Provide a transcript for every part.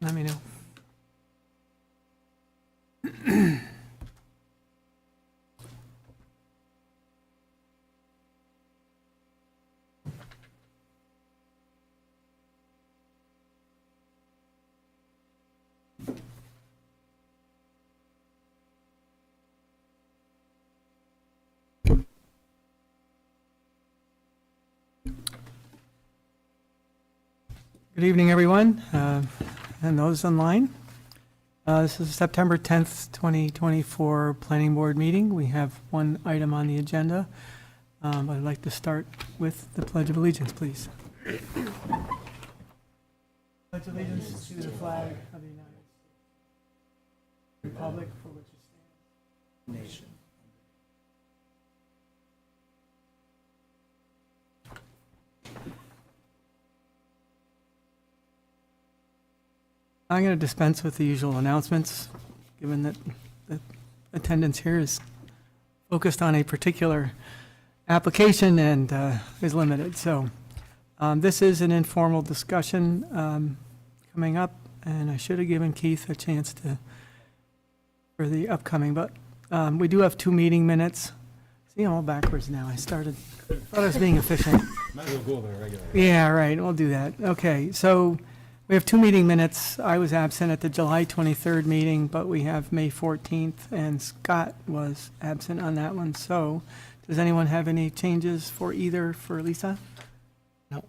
Let me know. Good evening, everyone, and those online. This is September 10th, 2024 Planning Board meeting. We have one item on the agenda. I'd like to start with the Pledge of Allegiance, please. Pledge allegiance to the flag of the United States, Republic for which it stands, nation. I'm going to dispense with the usual announcements, given that the attendance here is focused on a particular application and is limited. So this is an informal discussion coming up, and I should have given Keith a chance for the upcoming, but we do have 2 meeting minutes. See, I'm all backwards now. Thought I was being efficient. Might as well go over the regular. Yeah, right, we'll do that. Okay, so we have 2 meeting minutes. I was absent at the July 23rd meeting, but we have May 14th, and Scott was absent on that one. So does anyone have any changes for either for Lisa? No.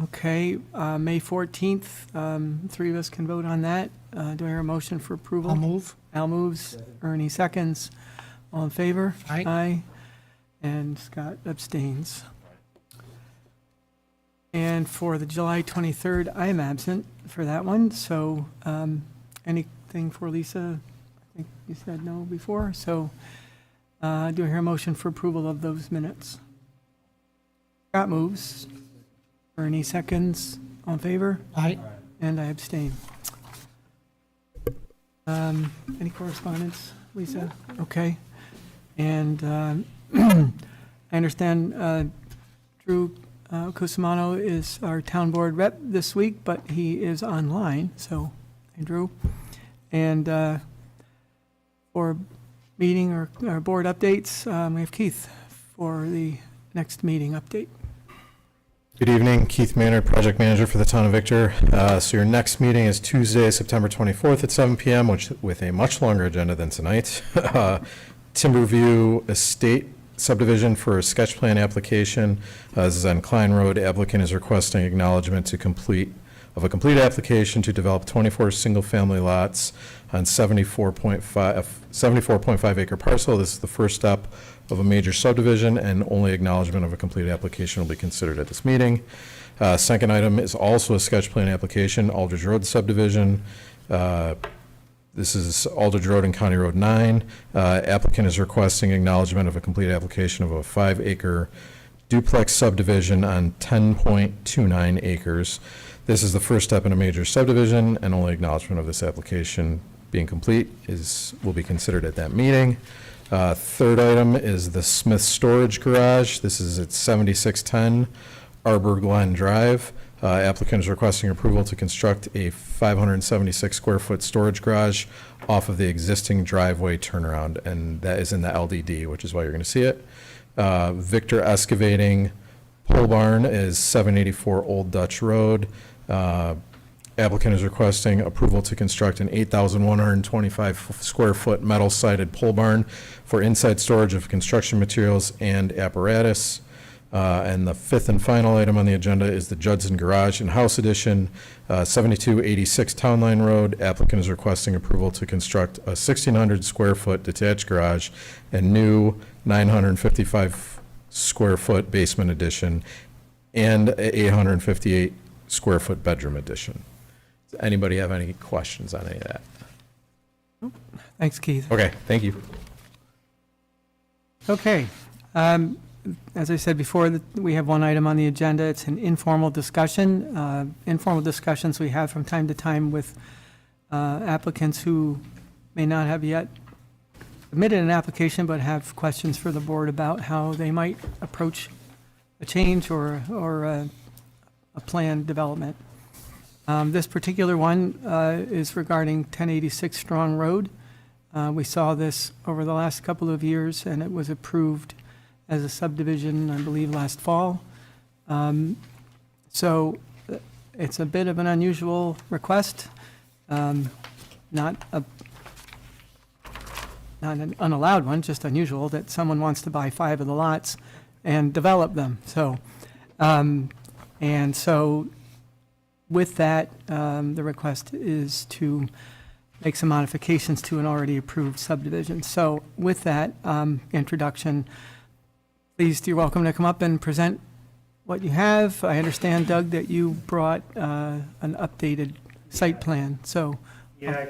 Okay, May 14th, 3 of us can vote on that. Do I hear a motion for approval? I'll move. Al moves, Ernie seconds. All in favor? Aye. Aye. And Scott abstains. And for the July 23rd, I am absent for that one, so anything for Lisa? I think you said no before, so do I hear a motion for approval of those minutes? Scott moves, Ernie seconds, all in favor? Aye. And I abstain. Any correspondence, Lisa? Okay. And I understand Drew Cusimano is our town board rep this week, but he is online, so, hey, Drew. And for meeting or board updates, we have Keith for the next meeting update. Good evening, Keith Maynard, Project Manager for the Town of Victor. So your next meeting is Tuesday, September 24th at 7 p.m., which with a much longer agenda than tonight. Timberview Estate subdivision for a sketch plan application. This is on Klein Road. Applicant is requesting acknowledgement of a complete application to develop 24 single-family lots on 74.5 acre parcel. This is the first step of a major subdivision, and only acknowledgement of a complete application will be considered at this meeting. Second item is also a sketch plan application, Aldridge Road subdivision. This is Aldridge Road and County Road 9. Applicant is requesting acknowledgement of a complete application of a 5-acre duplex subdivision on 10.29 acres. This is the first step in a major subdivision, and only acknowledgement of this application being complete will be considered at that meeting. Third item is the Smith Storage Garage. This is at 7610 Arbor Glen Drive. Applicant is requesting approval to construct a 576 square foot storage garage off of the existing driveway turnaround, and that is in the LDD, which is why you're going to see it. Victor Excavating Pole Barn is 784 Old Dutch Road. Applicant is requesting approval to construct an 8,125 square foot metal sided pole barn for inside storage of construction materials and apparatus. And the fifth and final item on the agenda is the Judson Garage and House Edition, 7286 Town Line Road. Applicant is requesting approval to construct a 1,600 square foot detached garage and new 955 square foot basement addition and a 858 square foot bedroom addition. Does anybody have any questions on any of that? Thanks, Keith. Okay, thank you. Okay. As I said before, we have one item on the agenda. It's an informal discussion. Informal discussions we have from time to time with applicants who may not have yet submitted an application but have questions for the board about how they might approach a change or a planned development. This particular one is regarding 1086 Strong Road. We saw this over the last couple of years, and it was approved as a subdivision, I believe, last fall. So it's a bit of an unusual request, not an unallowed one, just unusual that someone wants to buy 5 of the lots and develop them. So, and so with that, the request is to make some modifications to an already approved subdivision. So with that introduction, please, you're welcome to come up and present what you have. I understand, Doug, that you brought an updated site plan, so. Yeah,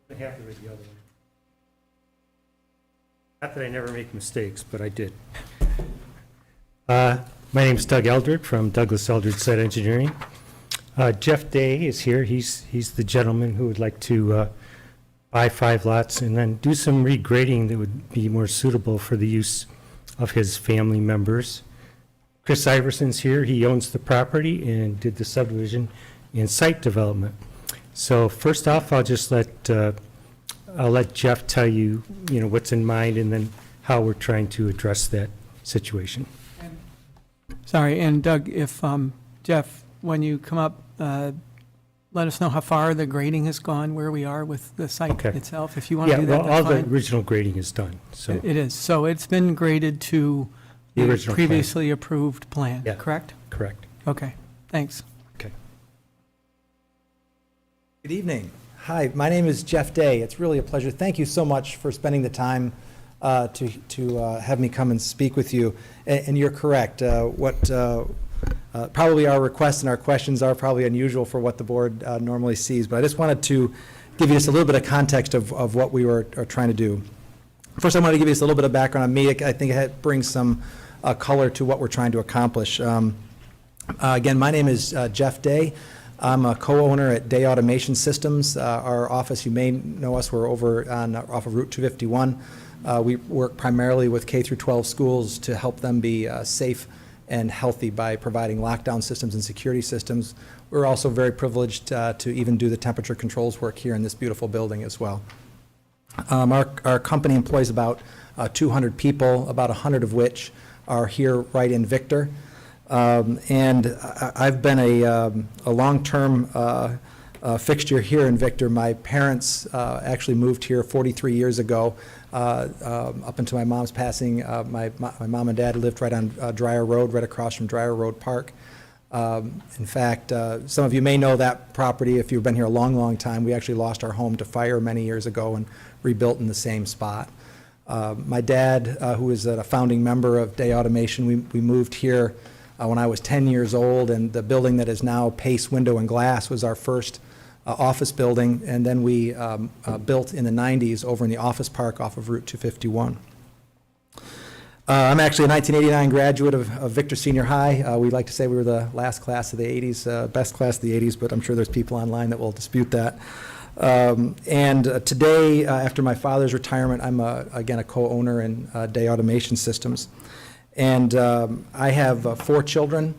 I have to read the other one. Not that I never make mistakes, but I did. My name's Doug Eldred from Douglas Eldred Site Engineering. Jeff Day is here. He's the gentleman who would like to buy 5 lots and then do some regrading that would be more suitable for the use of his family members. Chris Iverson's here. He owns the property and did the subdivision and site development. So first off, I'll let Jeff tell you, what's in mind and then how we're trying to address that situation. Sorry, and Doug, if, Jeff, when you come up, let us know how far the grading has gone, where we are with the site Okay. itself. If you want to Yeah, do that, well, all that's the fine. original grading is done, so. It is. So it's been graded to The the original plan. previously approved plan, Yeah. correct? Correct. Okay, thanks. Okay. Good evening. Hi, my name is Jeff Day. It's really a pleasure. Thank you so much for spending the time to have me come and speak with you. And you're correct. Probably our requests and our questions are probably unusual for what the board normally sees, but I just wanted to give you just a little bit of context of what we are trying to do. First, I want to give you just a little bit of background on me. I think it brings some color to what we're trying to accomplish. Again, my name is Jeff Day. I'm a co-owner at Day Automation Systems. Our office, you may know us, we're over off of Route 251. We work primarily with K through 12 schools to help them be safe and healthy by providing lockdown systems and security systems. We're also very privileged to even do the temperature controls work here in this beautiful building as well. Our company employs about 200 people, about 100 of which are here right in Victor. And I've been a long-term fixture here in Victor. My parents actually moved here 43 years ago. Up until my mom's passing, my mom and dad lived right on Dreyer Road, right across from Dreyer Road Park. In fact, some of you may know that property if you've been here a long, long time. We actually lost our home to fire many years ago and rebuilt in the same spot. My dad, who is a founding member of Day Automation, we moved here when I was 10 years old, and the building that is now Pace Window and Glass was our first office building, and then we built in the 90s over in the office park off of Route 251. I'm actually a 1989 graduate of Victor Senior High. We like to say we were the last class of the 80s, best class of the 80s, but I'm sure there's people online that will dispute that. And today, after my father's retirement, I'm, again, a co-owner in Day Automation Systems. And I have 4 children.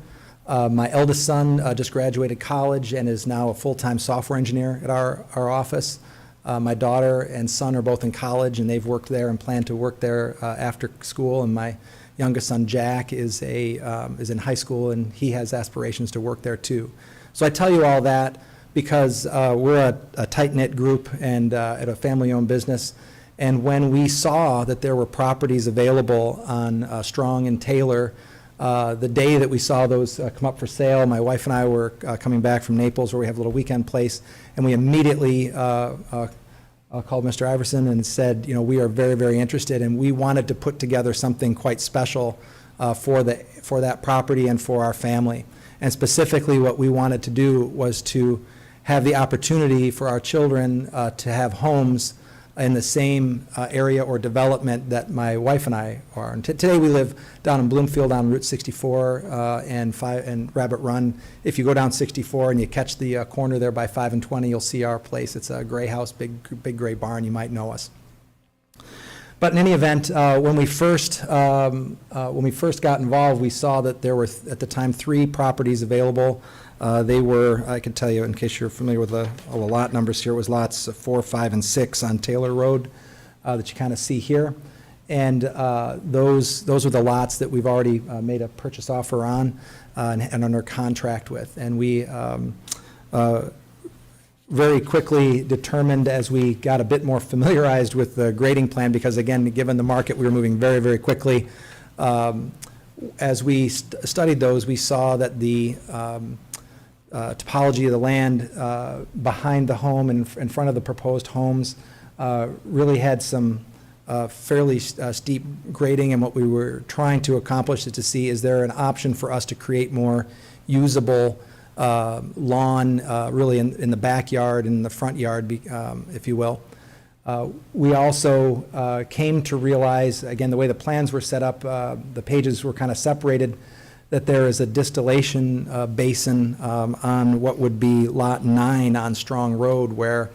My eldest son just graduated college and is now a full-time software engineer at our office. My daughter and son are both in college, and they've worked there and plan to work there after school. And my youngest son, Jack, is in high school, and he has aspirations to work there too. So I tell you all that because we're a tight-knit group and at a family-owned business. And when we saw that there were properties available on Strong and Taylor, the day that we saw those come up for sale, my wife and I were coming back from Naples, where we have a little weekend place, and we immediately called Mr. Iverson and said, we are very, very interested, and we wanted to put together something quite special for that property and for our family. And specifically, what we wanted to do was to have the opportunity for our children to have homes in the same area or development that my wife and I are. And today we live down in Bloomfield on Route 64 and Rabbit Run. If you go down 64 and you catch the corner there by 5 and 20, you'll see our place. It's a gray house, big gray barn. You might know us. But in any event, when we first got involved, we saw that there were, at the time, 3 properties available. They were, I can tell you, in case you're familiar with all the lot numbers here, it was lots 4, 5, and 6 on Taylor Road that you kind of see here. And those were the lots that we've already made a purchase offer on and under contract with. And we very quickly determined, as we got a bit more familiarized with the grading plan, because again, given the market, we were moving very, very quickly. As we studied those, we saw that the topology of the land behind the home and in front of the proposed homes really had some fairly steep grading, and what we were trying to accomplish is to see, is there an option for us to create more usable lawn, really in the backyard, in the front yard, if you will. We also came to realize, again, the way the plans were set up, the pages were kind of separated, that there is a distillation basin on what would be Lot 9 on Strong Road, where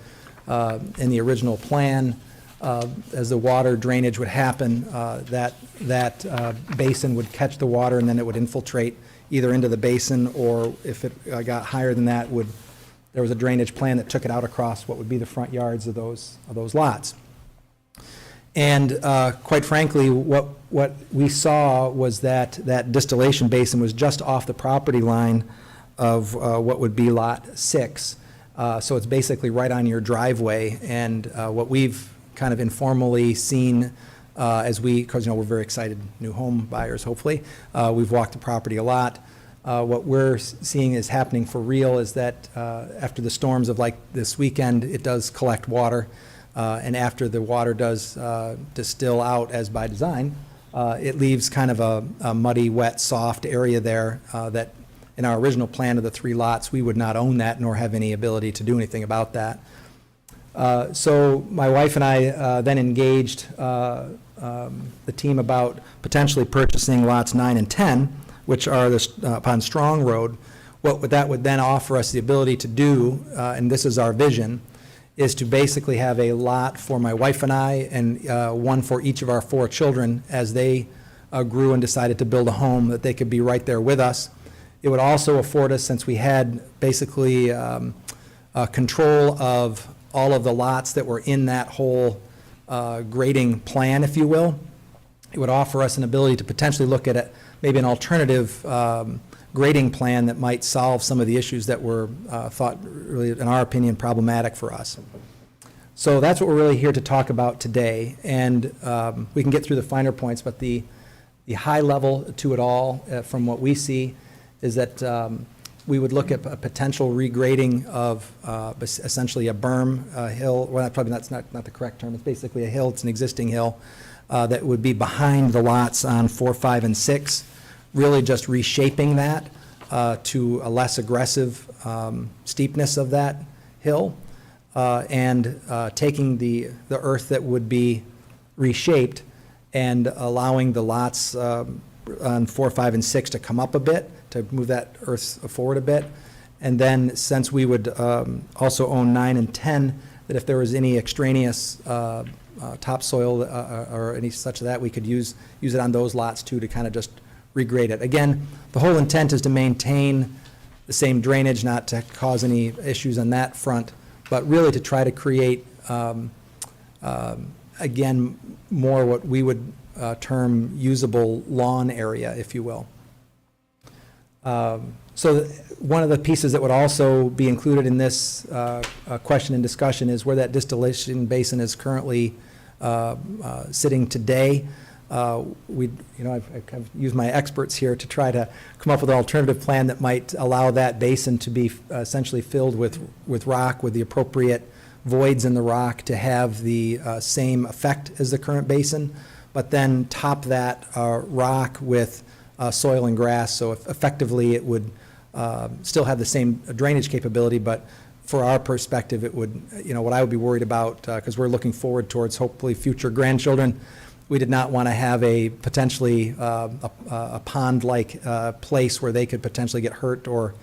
in the original plan, as the water drainage would happen, that basin would catch the water and then it would infiltrate either into the basin, or if it got higher than that, there was a drainage plan that took it out across what would be the front yards of those lots. And quite frankly, what we saw was that distillation basin was just off the property line of what would be Lot 6. So it's basically right on your driveway. And what we've kind of informally seen because we're very excited new home buyers, hopefully. We've walked the property a lot. What we're seeing is happening for real is that after the storms of like this weekend, it does collect water. And after the water does distill out as by design, it leaves kind of a muddy, wet, soft area there that in our original plan of the 3 lots, we would not own that nor have any ability to do anything about that. So my wife and I then engaged the team about potentially purchasing lots 9 and 10, which are upon Strong Road. What that would then offer us the ability to do, and this is our vision, is to basically have a lot for my wife and I, and one for each of our 4 children as they grew and decided to build a home, that they could be right there with us. It would also afford us, since we had basically control of all of the lots that were in that whole grading plan, if you will, it would offer us an ability to potentially look at maybe an alternative grading plan that might solve some of the issues that were thought really, in our opinion, problematic for us. So that's what we're really here to talk about today. And we can get through the finer points, but the high level to it all, from what we see, is that we would look at a potential regrading of essentially a berm, hill. Well, that's not the correct term. It's basically a hill. It's an existing hill that would be behind the lots on 4, 5, and 6, really just reshaping that to a less aggressive steepness of that hill, and taking the earth that would be reshaped and allowing the lots on 4, 5, and 6 to come up a bit, to move that earth forward a bit. And then, since we would also own 9 and 10, that if there was any extraneous topsoil or any such of that, we could use it on those lots too, to kind of just regrade it. Again, the whole intent is to maintain the same drainage, not to cause any issues on that front, but really to try to create, again, more what we would term usable lawn area, if you will. So one of the pieces that would also be included in this question and discussion is where that distillation basin is currently sitting today. I've used my experts here to try to come up with an alternative plan that might allow that basin to be essentially filled with rock, with the appropriate voids in the rock to have the same effect as the current basin, but then top that rock with soil and grass, so effectively it would still have the same drainage capability, but for our perspective, it would, what I would be worried about, because we're looking forward towards hopefully future grandchildren, we did not want to have a potentially a pond-like place where they could potentially get hurt, or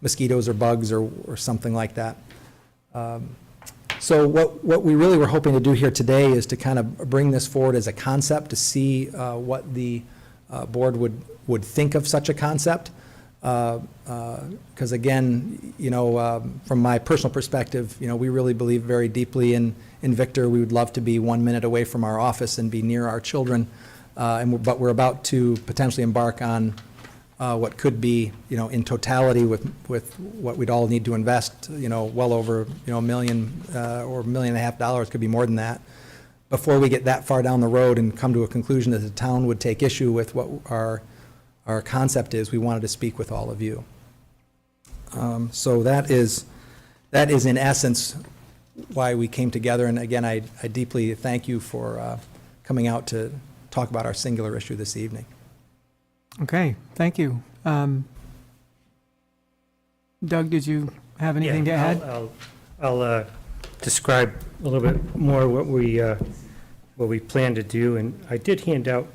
mosquitoes or bugs or something like that. So what we really were hoping to do here today is to kind of bring this forward as a concept, to see what the board would think of such a concept. Because again, from my personal perspective, we really believe very deeply in Victor. We would love to be 1 minute away from our office and be near our children. But we're about to potentially embark on what could be, in totality with what we'd all need to invest, well over, $1 million or $1.5 million, could be more than that, before we get that far down the road and come to a conclusion that the town would take issue with what our concept is. We wanted to speak with all of you. So that is in essence why we came together. And again, I deeply thank you for coming out to talk about our singular issue this evening. Okay, thank you. Doug, did you have anything to add? I'll describe a little bit more what we plan to do, and I did hand out,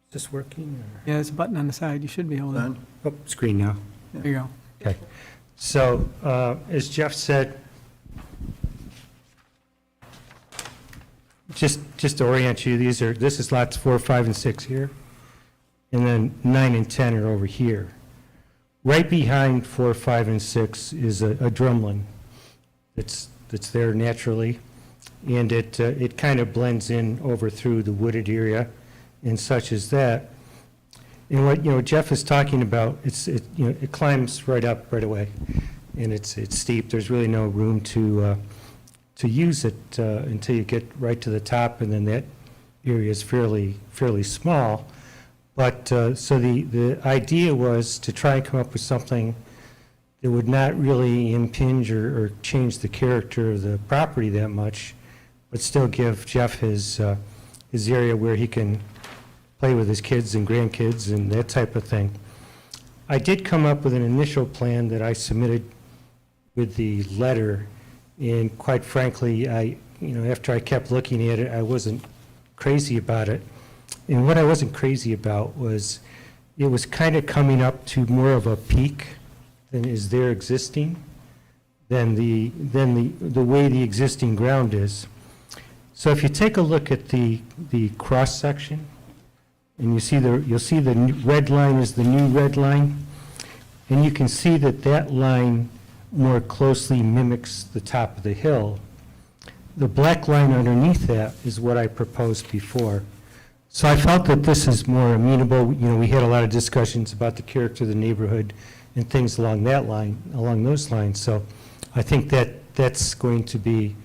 is this working? Yeah, there's a button on the side. You should be able to. Oh, screen now. There you go. Okay. So, as Jeff said, just to orient you, this is lots 4, 5, and 6 here, and then 9 and 10 are over here. Right behind 4, 5, and 6 is a drumlin that's there naturally, and it kind of blends in over through the wooded area and such as that. And what Jeff is talking about, it climbs right up right away, and it's steep. There's really no room to use it until you get right to the top, and then that area is fairly small. But so the idea was to try and come up with something that would not really impinge or change the character of the property that much, but still give Jeff his area where he can play with his kids and grandkids and that type of thing. I did come up with an initial plan that I submitted with the letter, and quite frankly, after I kept looking at it, I wasn't crazy about it. And what I wasn't crazy about was it was kind of coming up to more of a peak than is there existing, than the way the existing ground is. So if you take a look at the cross section, and you'll see the red line is the new red line, and you can see that line more closely mimics the top of the hill. The black line underneath that is what I proposed before. So I felt that this is more amenable. We had a lot of discussions about the character of the neighborhood and things along those lines. So I think that's going to be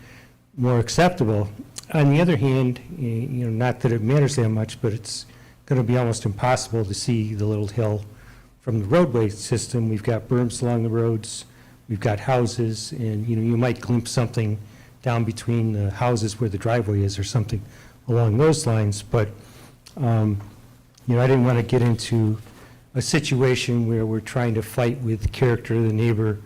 more acceptable. On the other hand, not that it matters that much, but it's going to be almost impossible to see the little hill from the roadway system. We've got berms along the roads, we've got houses, and you might glimpse something down between the houses where the driveway is or something along those lines. But I didn't want to get into a situation where we're trying to fight with the character of the neighborhood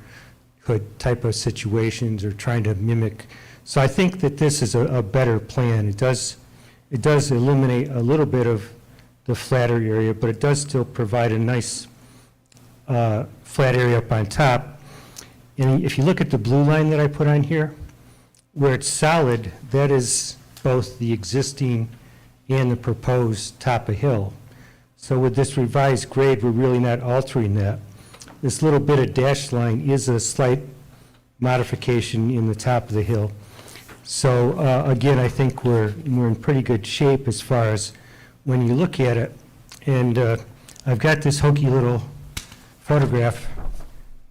type of situations or trying to mimic. So I think that this is a better plan. It does eliminate a little bit of the flatter area, but it does still provide a nice flat area up on top. And if you look at the blue line that I put on here, where it's solid, that is both the existing and the proposed top of hill. So with this revised grade, we're really not altering that. This little bit of dashed line is a slight modification in the top of the hill. So again, I think we're in pretty good shape as far as when you look at it. And I've got this hokey little photograph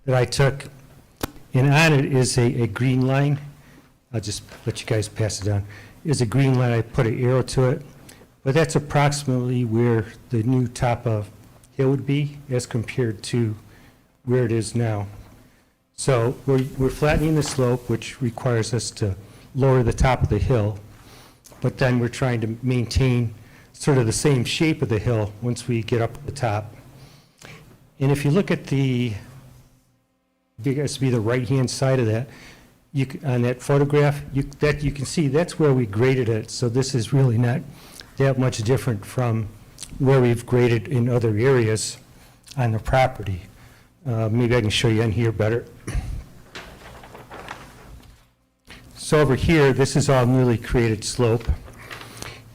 that I took, and on it is a green line. I'll just let you guys pass it on. Is a green line. I put an arrow to it, but that's approximately where the new top of hill would be as compared to where it is now. So we're flattening the slope, which requires us to lower the top of the hill, but then we're trying to maintain sort of the same shape of the hill once we get up at the top. And if you look at I guess be the right-hand side of that, on that photograph, you can see that's where we graded it. So this is really not that much different from where we've graded in other areas on the property. Maybe I can show you on here better. So over here, this is all newly created slope.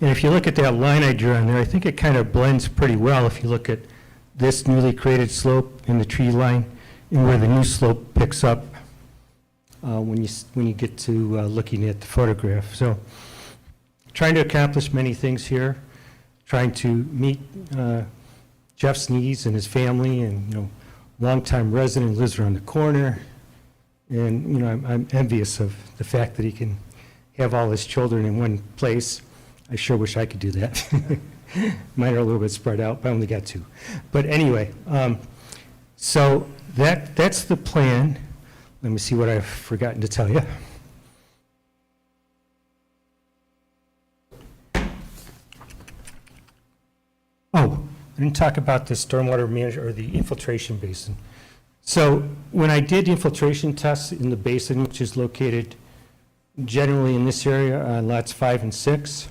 And if you look at that line I drew on there, I think it kind of blends pretty well if you look at this newly created slope in the tree line and where the new slope picks up when you get to looking at the photograph. So trying to accomplish many things here, trying to meet Jeff's needs and his family, and, you know, longtime resident, lives around the corner. And, you know, I'm envious of the fact that he can have all his children in one place. I sure wish I could do that. Mine are a little bit spread out, but I only got 2. But anyway, so that's the plan. Let me see what I've forgotten to tell you. Oh, I didn't talk about the stormwater management or the infiltration basin. So when I did infiltration tests in the basin, which is located generally in this area on lots 5 and 6,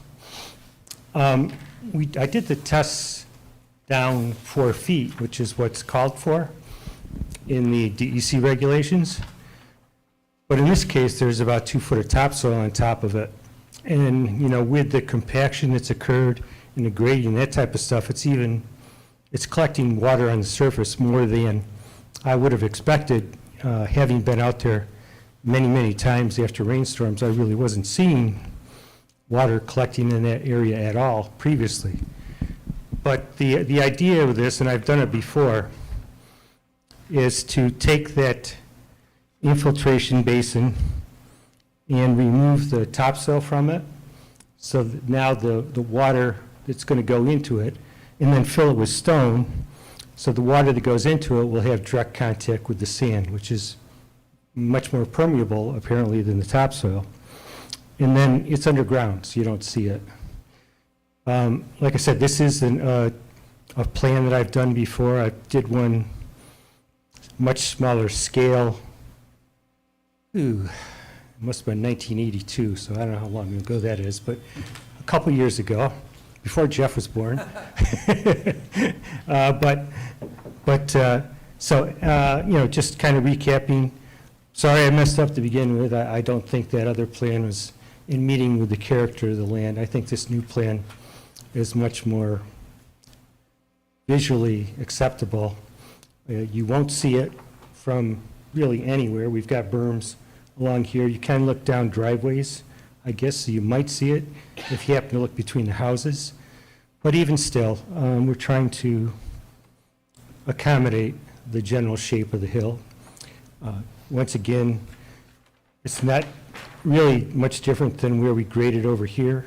I did the tests down 4 feet, which is what's called for in the DEC regulations. But in this case, there's about 2 foot of topsoil on top of it. And, you know, with the compaction that's occurred and the grading, that type of stuff, it's collecting water on the surface more than I would have expected. Having been out there many, many times after rainstorms, I really wasn't seeing water collecting in that area at all previously. But the idea of this, and I've done it before, is to take that infiltration basin and remove the topsoil from it, so that now the water that's going to go into it, and then fill it with stone, so the water that goes into it will have direct contact with the sand, which is much more permeable apparently than the topsoil. And then it's underground, so you don't see it. Like I said, this is a plan that I've done before. I did one much smaller scale. Ooh, it must have been 1982, so I don't know how long ago that is, but a couple years ago, before Jeff was born. So, you know, just kind of recapping. Sorry I messed up to begin with. I don't think that other plan was in meeting with the character of the land. I think this new plan is much more visually acceptable. You won't see it from really anywhere. We've got berms along here. You can look down driveways, I guess, so you might see it if you happen to look between the houses. But even still, we're trying to accommodate the general shape of the hill. Once again, it's not really much different than where we graded over here,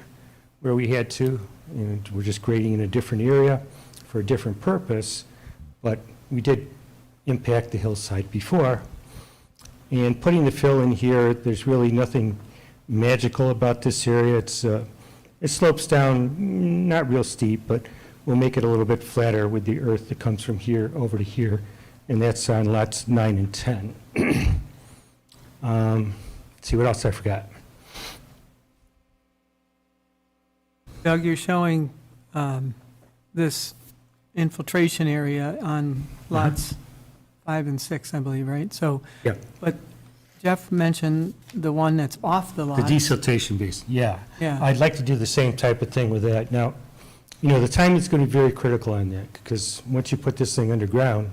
where we had to. And we're just grading in a different area for a different purpose, but we did impact the hillside before. And putting the fill in here, there's really nothing magical about this area. It slopes down, not real steep, but we'll make it a little bit flatter with the earth that comes from here over to here, and that's on lots 9 and 10. Let's see what else I forgot. Doug, you're showing this infiltration area on lots 5 and 6, I believe, right? So, Yeah. but Jeff mentioned the one that's off the The lot. desiltation basin, yeah. Yeah. I'd like to do the same type of thing with that. Now, you know, the timing is going to be very critical on that, because once you put this thing underground,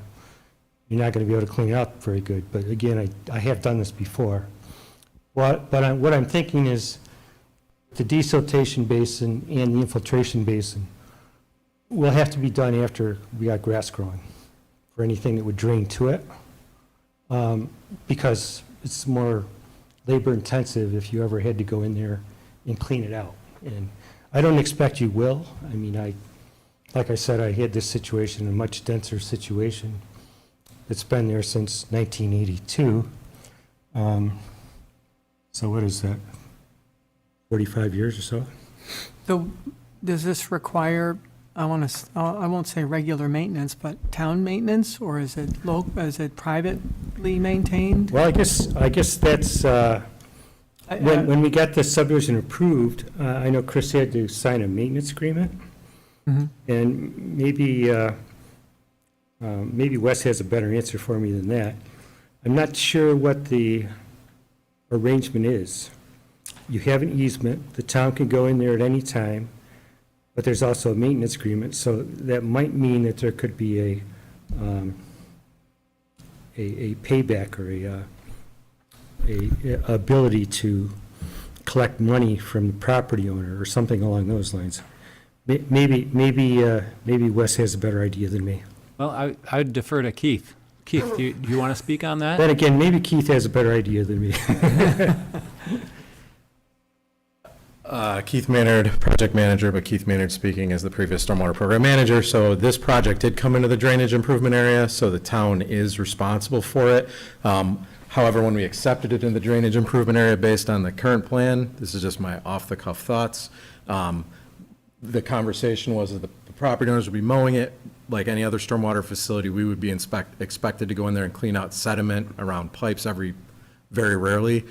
you're not going to be able to clean it up very good. But again, I have done this before. What I'm thinking is the desiltation basin and the infiltration basin will have to be done after we got grass growing, for anything that would drain to it, because it's more labor intensive if you ever had to go in there and clean it out. And I don't expect you will. I mean, like I said, I had this situation, a much denser situation. It's been there since 1982. So what is that, 45 years or so? So does this require, I won't say regular maintenance, but town maintenance, or is it privately maintained? Well, I guess that's, when we got the subdivision approved, I know Chris had to sign a maintenance agreement. Mhm. And maybe Wes has a better answer for me than that. I'm not sure what the arrangement is. you have an easement, the town can go in there at any time, but there's also a maintenance agreement, so that might mean that there could be a payback or a ability to collect money from the property owner or something along those lines. Maybe Wes has a better idea than me. Well, I would defer to Keith. Keith, do you want to speak on that? Then again, maybe Keith has a better idea than me. Keith Maynard, project manager, but Keith Maynard speaking as the previous stormwater program manager. So this project did come into the drainage improvement area, so the town is responsible for it. However, when we accepted it in the drainage improvement area based on the current plan, this is just my off-the-cuff thoughts, the conversation was that the property owners would be mowing it like any other stormwater facility. We would be expected to go in there and clean out sediment around pipes very rarely.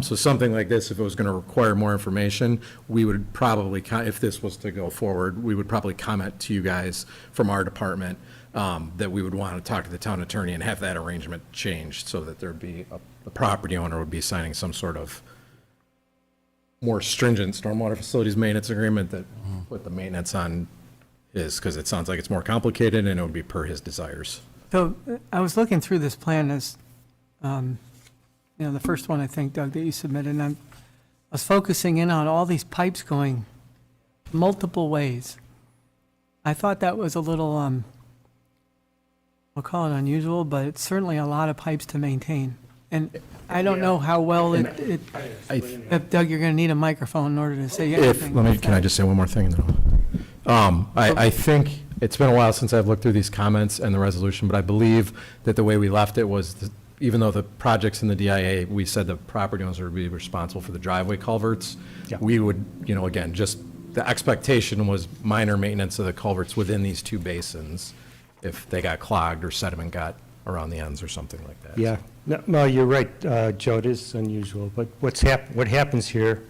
So something like this, if it was going to require more information, we would probably, if this was to go forward, we would probably comment to you guys from our department that we would want to talk to the town attorney and have that arrangement changed so that there'd be, the property owner would be signing some sort of more stringent stormwater facilities maintenance agreement that put the maintenance on his, because it sounds like it's more complicated and it would be per his desires. So I was looking through this plan as, the first one, I think, Doug, that you submitted, and I was focusing in on all these pipes going multiple ways. I thought that was a little, I'll call it unusual, but it's certainly a lot of pipes to maintain. And I don't know how well Doug, you're going to need a microphone in order to say anything. Can I just say one more thing? I think it's been a while since I've looked through these comments and the resolution, but I believe that the way we left it was, even though the project's in the DIA, we said the property owners would be responsible for the driveway culverts. Yeah. We would, again, just, the expectation was minor maintenance of the culverts within these two basins if they got clogged or sediment got around the ends or something like that. Yeah, no, you're right, Joe, it is unusual, but what happens here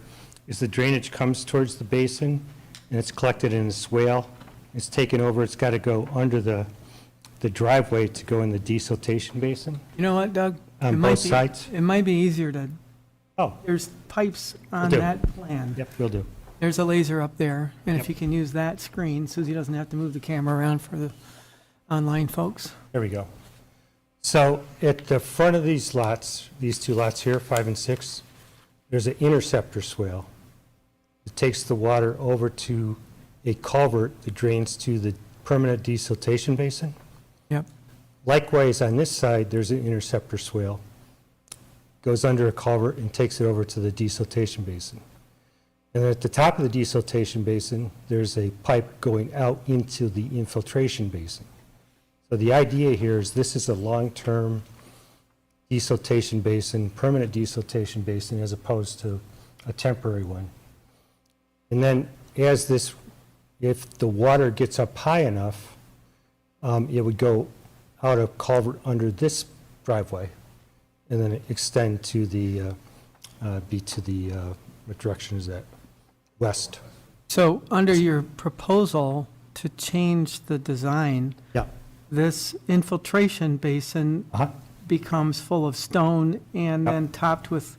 is the drainage comes towards the basin, and it's collected in a swale, it's taken over, it's got to go under the driveway to go in the desiltation basin. You know what, Doug? On It might both be- sides? It might be easier to, Oh, there's pipes on do. that plan. yep, will do. There's a laser up there, and if Yep. you can use that screen, Susie doesn't have to move the camera around for the online folks. There we go. So at the front of these lots, these two lots here, 5 and 6, there's an interceptor swale. It takes the water over to a culvert that drains to the permanent desiltation basin. Yep. Likewise, on this side, there's an interceptor swale. Goes under a culvert and takes it over to the desiltation basin. And at the top of the desiltation basin, there's a pipe going out into the infiltration basin. So the idea here is this is a long-term desiltation basin, permanent desiltation basin, as opposed to a temporary one. And then as this, if the water gets up high enough, it would go out a culvert under this driveway and then extend to the, what direction is that? West. So under your proposal to change the design, Yeah. this infiltration basin Uh-huh. becomes full of stone and Yep. then topped with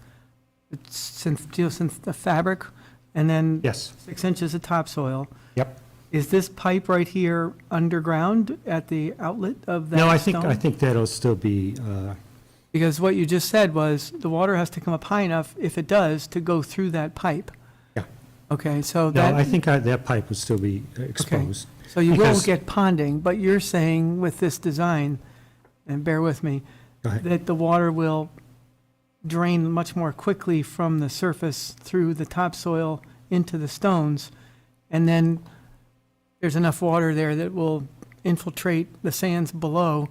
geosynth fabric, and then Yes. 6 inches of topsoil. Yep. Is this pipe right here underground at the outlet of that No, I stone? think that'll still be, Because what you just said was the water has to come up high enough, if it does, to go through that pipe. Yeah. Okay, so no, that. I think that pipe would still be exposed. So you will Because- get ponding, but you're saying with this design, and bear with me, Go ahead. that the water will drain much more quickly from the surface through the topsoil into the stones, and then there's enough water there that will infiltrate the sands below,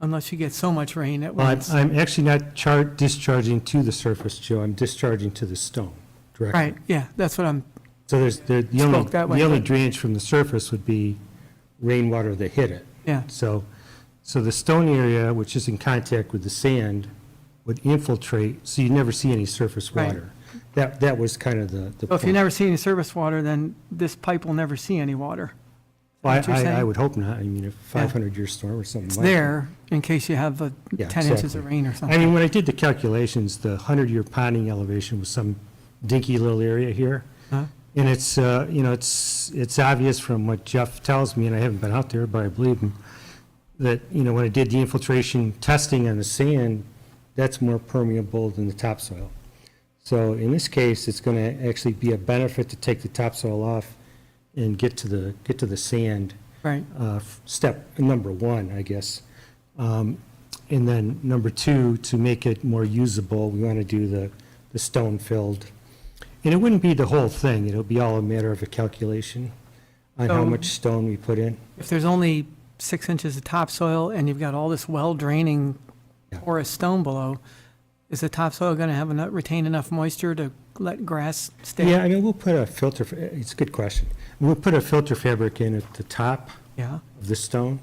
unless you get so much rain at once. I'm actually not discharging to the surface, Joe, I'm discharging to the stone directly. Right, yeah, that's what I'm, So there's, the Spoke that way, only but- drainage from the surface would be rainwater that hit it. yeah. So the stone area, which is in contact with the sand, would infiltrate, so you never see any surface Right. water. That was kind of the So if you point. never see any surface water, then this pipe will never see any water. Is Well, what you're I saying? would hope not. I mean, a 500-year storm or something It's like that. there in case you have Yeah, 10 inches of exactly. rain or I something. mean, when I did the calculations, the 100-year ponding elevation was some dinky little area here. Huh? And it's, it's obvious from what Jeff tells me, and I haven't been out there, but I believe him, that, when I did the infiltration testing on the sand, that's more permeable than the topsoil. So in this case, it's going to actually be a benefit to take the topsoil off and get to the sand. Right, Step number one, I guess. And then number two, to make it more usable, we want to do the stone filled. And it wouldn't be the whole thing, it'll be all a matter of a calculation on how So- much stone we put in. if there's only 6 inches of topsoil and you've got all this well-draining Yeah. porous stone below, is the topsoil going to have enough, retain enough moisture to let grass stay? Yeah, I mean, we'll put a filter, it's a good question. We'll put a filter fabric in at the top Yeah, of the stone,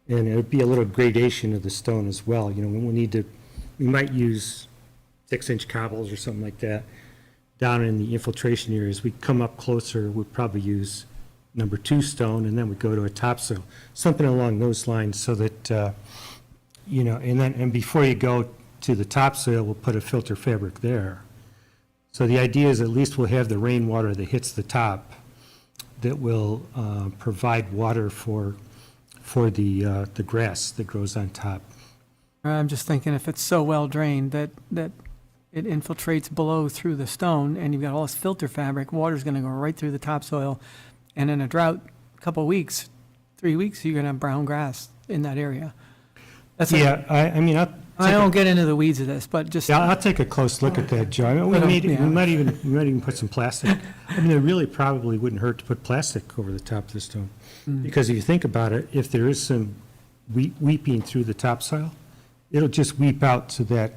and it'll be a little gradation of the stone as well. We might use 6-inch cobbles or something like that down in the infiltration areas. We come up closer, we'd probably use number 2 stone, and then we go to a topsoil, something along those lines, so that, and before you go to the topsoil, we'll put a filter fabric there. So the idea is at least we'll have the rainwater that hits the top that will provide water for the grass that grows on top. I'm just thinking if it's so well-drained that it infiltrates below through the stone and you've got all this filter fabric, water's going to go right through the topsoil. And in a drought, couple weeks, 3 weeks, you're going to have brown grass in that area. That's Yeah, I mean, I don't get into the weeds of this, but just, I'll take a close look at that, Joe. I mean, we Yeah. might even put some plastic. I mean, it really probably wouldn't hurt to put plastic over the top of the stone. Mm. Because if you think about it, if there is some weeping through the topsoil, it'll just weep out to that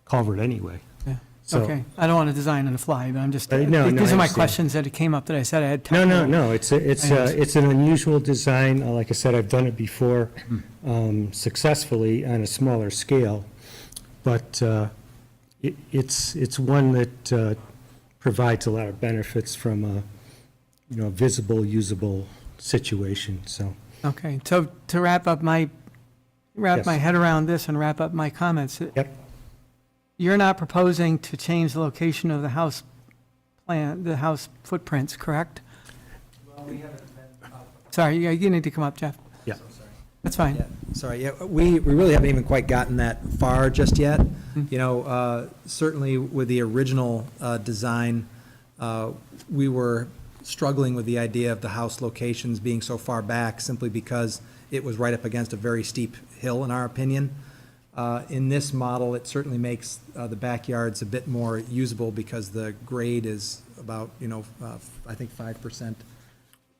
culvert anyway. yeah, So- okay. I don't want to design on the fly, but I'm just, No, these I are my understand. questions that came up that I said I had No, time. it's an unusual design. Like I said, I've done it before successfully on a smaller scale. But it's one that provides a lot of benefits from a visible, usable situation, so. Okay, so to wrap my Yes. head around this and wrap up my comments. Yep. You're not proposing to change the location of the house plan, the house footprints, correct? Sorry, you need to come up, Jeff. Yeah. That's fine. Yeah, sorry, yeah, we really haven't even quite gotten that far just yet. Certainly with the original design, we were struggling with the idea of the house locations being so far back simply because it was right up against a very steep hill, in our opinion. In this model, it certainly makes the backyards a bit more usable because the grade is about, I think 5%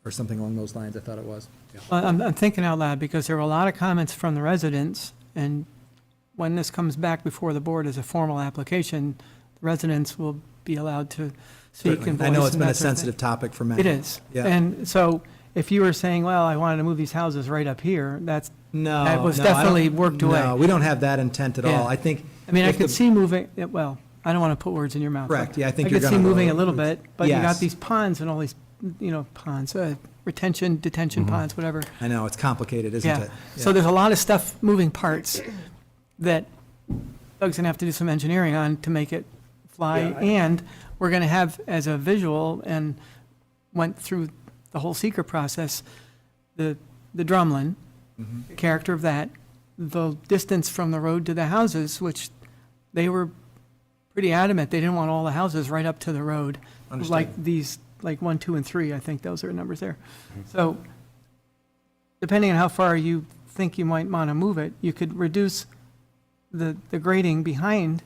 or something along those lines, I thought it was. Well, I'm thinking out loud because there were a lot of comments from the residents, and when this comes back before the board as a formal application, the residents will be allowed to speak and voice. I know it's and been a that sort of thing. sensitive topic for many. It is. Yeah. And so if you were saying, well, I wanted to move these houses right up here, that was No, I don't- definitely worked away. No, we don't have that intent at Yeah. all. I think. I mean, I if could the- see moving, I don't want to put words in your mouth. but Correct, yeah, I think you're I could see gonna- moving a little bit, but you got Yes. these ponds and all these, ponds, detention ponds, whatever. I know, it's complicated, isn't Yeah. it? So there's a lot of stuff, moving parts, that Doug's going to have to do some engineering on to make it fly. And we're going to have, as a visual, and went through the whole seeker process, the drumlin, the character of that, the distance from the road to the houses, which they were pretty adamant, they didn't want all the houses right up to the road. Understood. Like these, like 1, 2, and 3, I think those are numbers there. So depending on how far you think you might want to move it, you could reduce the grading behind,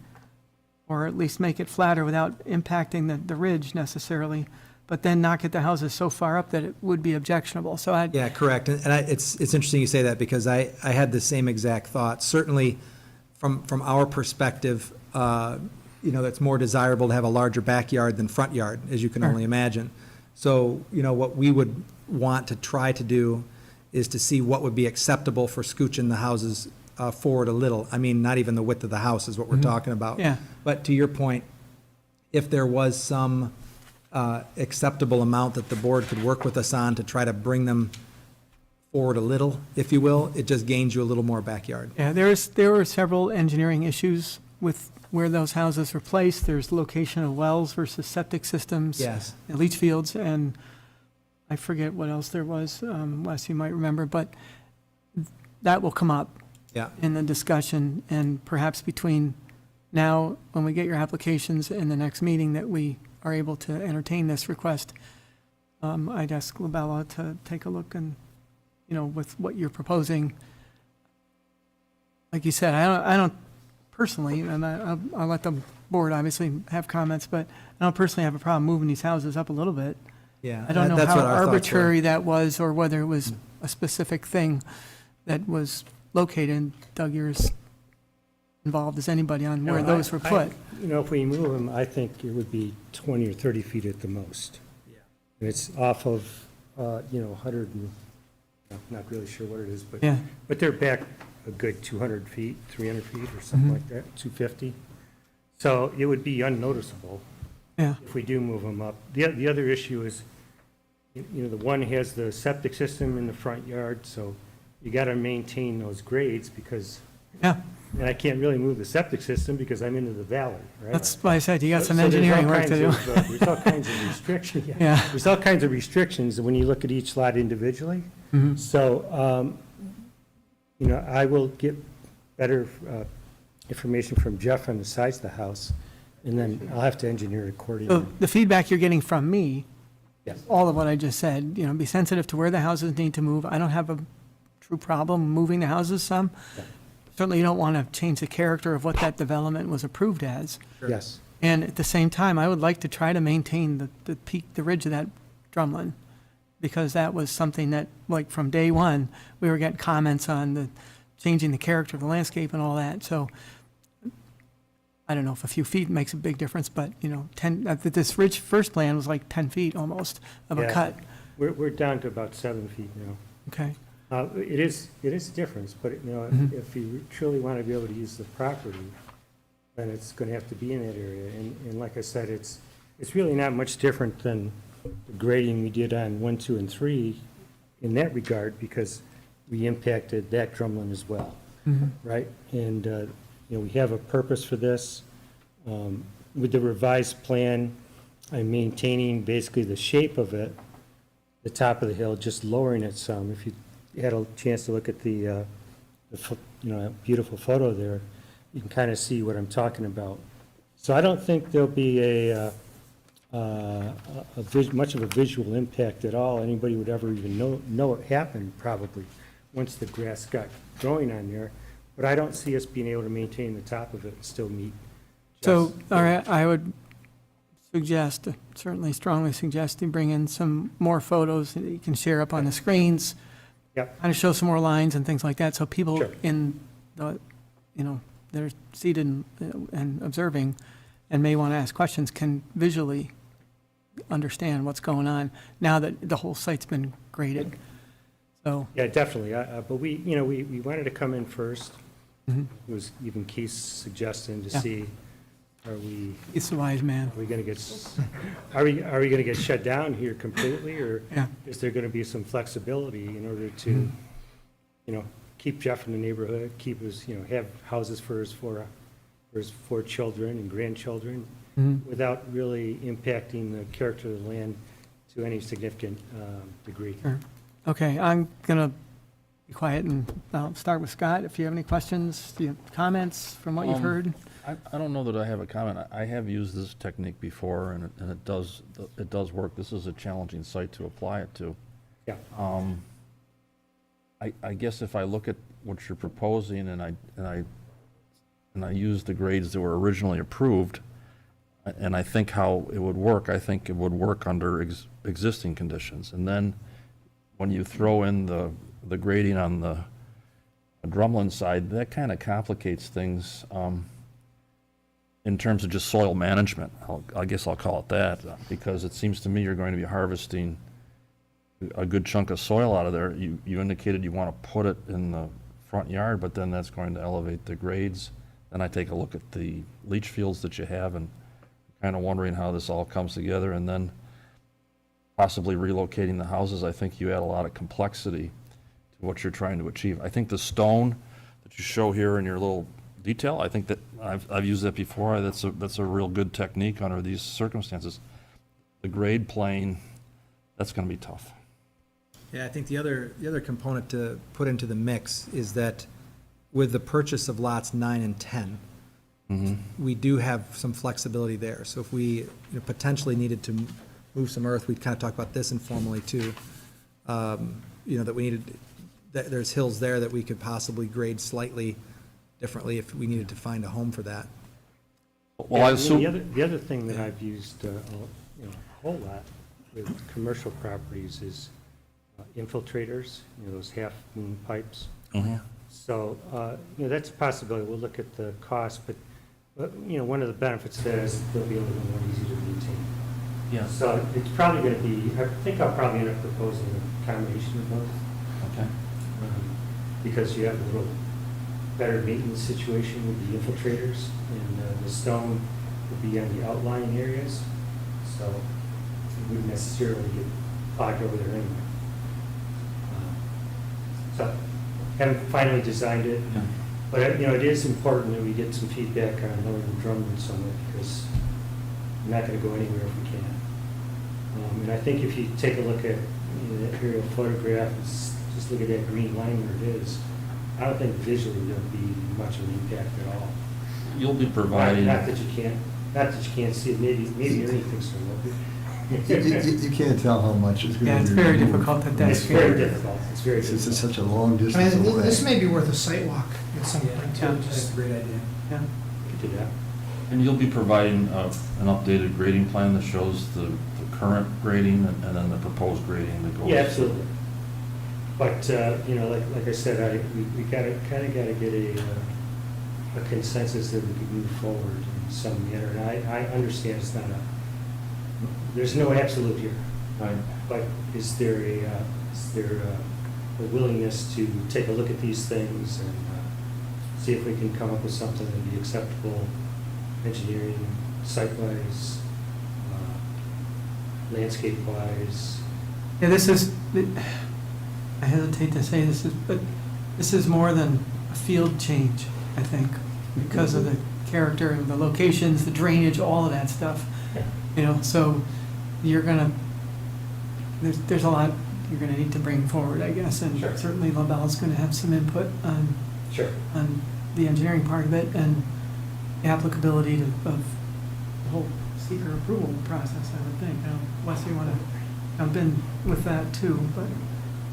or at least make it flatter without impacting the ridge necessarily, but then not get the houses so far up that it would be objectionable. So I, Yeah, correct. And it's interesting you say that because I had the same exact thought. Certainly, from our perspective, that's more desirable to have a larger backyard than front yard, as you can Sure. only imagine. So, what we would want to try to do is to see what would be acceptable for scooching the houses forward a little. I mean, not even the width of the house is what we're talking about. Yeah. But to your point, if there was some acceptable amount that the board could work with us on to try to bring them forward a little, if you will, it just gains you a little more backyard. Yeah, there were several engineering issues with where those houses were placed. There's location of wells versus septic systems. Yes. And leach fields, and I forget what else there was, Wes, you might remember, but that will come up Yeah. in the discussion, and perhaps between now, when we get your applications, and the next meeting that we are able to entertain this request, I'd ask Labella to take a look and, with what you're proposing. Like you said, I don't personally, and I'll let the board obviously have comments, but I don't personally have a problem moving these houses up a little bit. Yeah. I don't know that's how what our thoughts were. arbitrary that was, or whether it was a specific thing that was located. Doug, you're as involved as anybody on where No, those were put. If we move them, I think it would be 20 or 30 feet at the most. And it's off of, 100 and, I'm not really sure what it is, but, Yeah, but they're back a good 200 feet, 300 feet or something Mhm. like that, 250. So it would be unnoticeable yeah, if we do move them up. The other issue is, the one has the septic system in the front yard, so you got to maintain those grades because, yeah. and I can't really move the septic system because I'm into the valley, right? That's why I said you got some So there's all engineering work to do. kinds of, there's all kinds of restrictions, Yeah. There's all kinds of restrictions when you look at each lot individually. Mhm. So, I will get better information from Jeff on the size of the house, and then I'll have to engineer it accordingly. So the feedback you're getting from me, Yes. all of what I just said, be sensitive to where the houses need to move. I don't have a true problem moving the houses some. Yeah. Certainly you don't want to change the character of what that development was approved as. Yes, And at the same time, I would like to try to maintain the peak, the ridge of that drumlin, because that was something that, like, from day one, we were getting comments on the changing the character of the landscape and all that. So I don't know if a few feet makes a big difference, but, this ridge first plan was like 10 feet almost of a Yeah. cut. we're down to about 7 feet now. Okay, It is a difference, but, Mhm. if you truly want to be able to use the property, then it's going to have to be in that area. And like I said, it's really not much different than the grading we did on 1, 2, and 3 in that regard, because we impacted that drumlin as well, Mhm. right? And, we have a purpose for this. With the revised plan, I'm maintaining basically the shape of it, the top of the hill, just lowering it some. If you had a chance to look at the beautiful photo there, you can kind of see what I'm talking about. So I don't think there'll be much of a visual impact at all. Anybody would ever even know it happened, probably, once the grass got growing on there. But I don't see us being able to maintain the top of it and still meet. so, Jeff's- all right, I would suggest, certainly strongly suggest you bring in some more photos that you can share up on the screens. Yep. Kind of show some more lines and things like that, so people Sure. in the, that are seated and observing and may want to ask questions can visually understand what's going on now that the whole site's been graded. So, Yeah, definitely. But we wanted to come in first. mhm. It was even Keith's suggestion to Yeah. see, are we He's the wise man. going to get, are we going to get shut down here completely, or Yeah. is there going to be some flexibility in order to, keep Jeff in the neighborhood, keep his, have houses for his 4 children and grandchildren, Mhm. without really impacting the character of the land to any significant degree? Sure. Okay, I'm going to be quiet and I'll start with Scott. If you have any questions, do you have comments from what you've heard? I don't know that I have a comment. I have used this technique before, and it does work. This is a challenging site to apply it to. Yeah. I guess if I look at what you're proposing and I use the grades that were originally approved, and I think how it would work, I think it would work under existing conditions. And then when you throw in the grading on the drumlin side, that kind of complicates things in terms of just soil management. I guess I'll call it that, because it seems to me you're going to be harvesting a good chunk of soil out of there. You indicated you want to put it in the front yard, but then that's going to elevate the grades. Then I take a look at the leach fields that you have and kind of wondering how this all comes together, and then possibly relocating the houses. I think you add a lot of complexity what you're trying to achieve. I think the stone that you show here in your little detail, I think that, I've used that before, that's a real good technique under these circumstances. The grade plane, that's gonna be tough. Yeah, I think the other component to put into the mix is that with the purchase of lots 9 and 10, we do have some flexibility there. So if we potentially needed to move some earth, we'd kind of talk about this informally too. That we needed, that there's hills there that we could possibly grade slightly differently if we needed to find a home for that. Well, I Yeah, assume, the other thing that I've used a whole lot with commercial properties is infiltrators, those half-moon pipes. So, that's a possibility. We'll look at the cost, but, one of the benefits there is they'll be a little more easy to maintain. yeah, So it's probably going to be, I think I'll probably end up proposing a combination of both, okay. because you have a little better maintenance situation with the infiltrators, and the stone will be on the outlying areas, so it wouldn't necessarily get clogged over there anyway. So, haven't finally designed it, Yeah. but, it is important that we get some feedback on Northern Drummond somewhere, because we're not going to go anywhere if we can't. And I think if you take a look at that aerial photograph, just look at that green line where it is, I don't think visually there'll be much of an impact at all. You'll be providing, Not that you can't see it, maybe Ernie thinks so. You can't tell how much it's going to be. Yeah, it's very removed. difficult at that It's very scale. difficult, it's very It's difficult. such a long I distance mean, away. this may be worth a site walk at some point too, just great idea. Yeah. Could do that. and you'll be providing an updated grading plan that shows the current grading and then the proposed grading that goes. Yeah, absolutely. But, like I said, we kind of gotta get a consensus that we can move forward in some manner. And I understand it's not there's no absolute here, Right. but is there a willingness to take a look at these things and see if we can come up with something that'd be acceptable, engineering, site-wise, landscape-wise? Yeah, this is, I hesitate to say this is, but this is more than a field change, I think, because of the character and the locations, the drainage, all of that stuff. Yeah. So you're gonna, there's a lot you're gonna need to bring forward, I guess, and Sure. certainly LaBelle's gonna have some input on Sure. the engineering part of it and the applicability of the whole seeker approval process, I would think. Wes, you want to jump in with that too, but.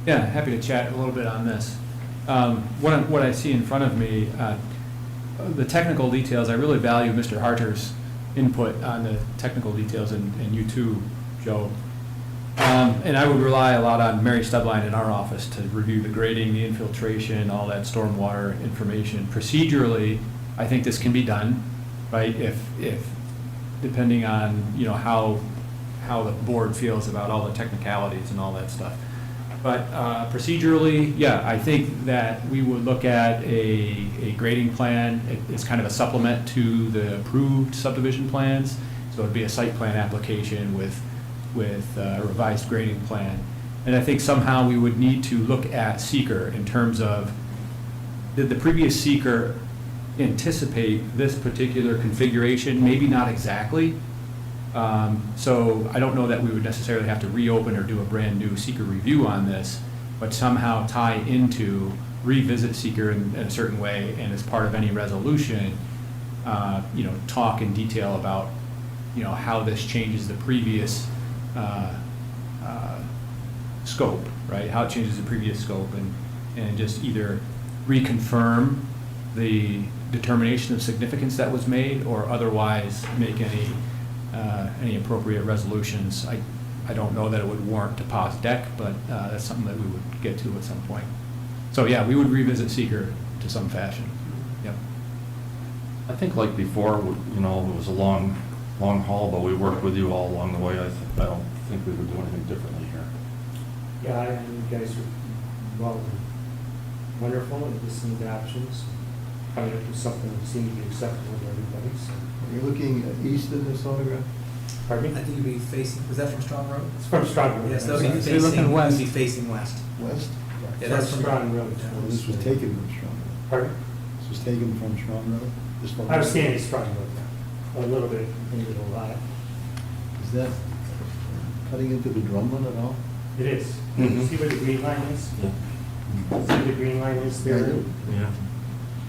Yeah, happy to chat a little bit on this. What I see in front of me, the technical details, I really value Mr. Harter's input on the technical details, and you too, Joe. And I would rely a lot on Mary Stubline in our office to review the grading, the infiltration, all that stormwater information. Procedurally, I think this can be done, right? If depending on, how the board feels about all the technicalities and all that stuff. But procedurally, yeah, I think that we would look at a grading plan. It's kind of a supplement to the approved subdivision plans. So it'd be a site plan application with a revised grading plan. And I think somehow we would need to look at seeker in terms of, did the previous seeker anticipate this particular configuration? Maybe not exactly. So I don't know that we would necessarily have to reopen or do a brand-new seeker review on this, but somehow tie into, revisit seeker in a certain way, and as part of any resolution, talk in detail about, how this changes the previous scope, right? How it changes the previous scope, and just either reconfirm the determination of significance that was made, or otherwise make any appropriate resolutions. I don't know that it would warrant to pause deck, but that's something that we would get to at some point. So yeah, we would revisit seeker to some fashion. Yep. I think like before, it was a long haul, but we worked with you all along the way. I don't think we would do anything differently here. Yeah, and you guys are wonderful at listening to options, coming up with something that seems to be acceptable to everybody, so. You're looking east of this photograph? Pardon me? I think you'd be facing, was that from Strong Road? It's from Strong Road. Yes, that would be you'd facing- looking west. You'd be facing west. West? Yeah, that's from- Strong Road. This was taken from Strong Road. Pardon? This was taken from Strong Road? This one? I was standing Strong Road now, a little bit into the lot. Is that cutting into the drumlin at all? It is. See where the green line is? See where the green line is there? Yeah.